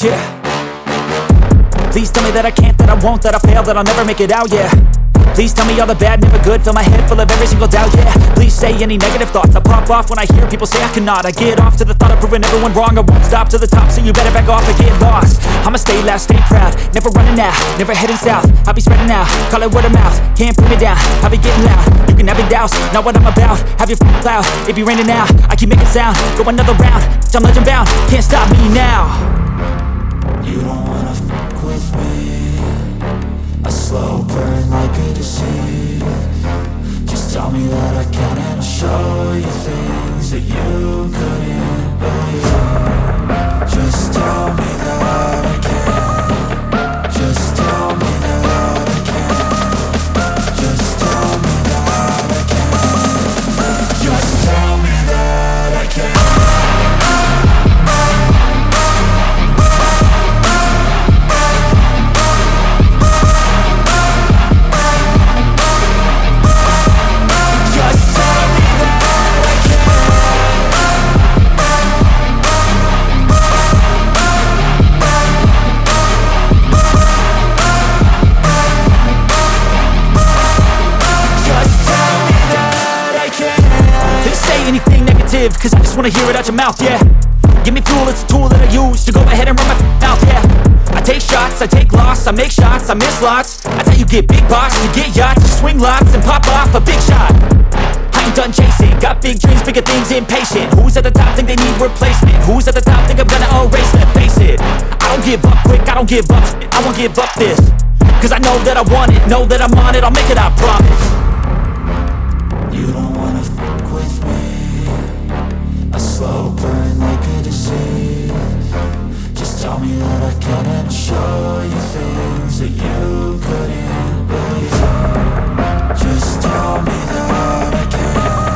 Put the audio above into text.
Yeah. Please tell me that I can't, that I won't, that I fail, that I'll never make it out, yeah. Please tell me all the bad, never good, fill my head full of every single doubt, yeah. Please say any negative thoughts, I pop off when I hear people say I cannot. I get off to the thought of proving everyone wrong, I won't stop to the top, so you better back off and get lost. I'ma stay loud, stay proud, never running out, never heading south. I'll be spreading out, call it word of mouth, can't put me down, I'll be getting loud. You can have your doubts, not what I'm about, have your cloud, it be raining now, I keep making sound, go another round, I'm legend bound, can't stop me now. You don't wanna fuck with me, a slow burn like a disease. Just tell me that I can and I'll show you things that you couldn't believe. Just tell me that I can. Just tell me that I can. Just tell me that I can. Just tell me that I can. Cause I just wanna hear it out your mouth, yeah. Give me fuel, it's a tool that I use to go ahead and run my mouth, yeah. I take shots, I take loss, I make shots, I miss lots. That's how you get big box, you get yachts, you swing lots and pop off a big shot. I ain't done chasing, got big dreams, bigger things, impatient. Who's at the top think they need replacement? Who's at the top think I'm gonna erase them? Face it, I don't give up quick, I don't give up shit, I won't give up this. Cause I know that I want it, know that I'm on it, I'll make it, I promise. You don't wanna fuck with me, a slow burn like a disease. Just tell me that I can and I'll show you things that you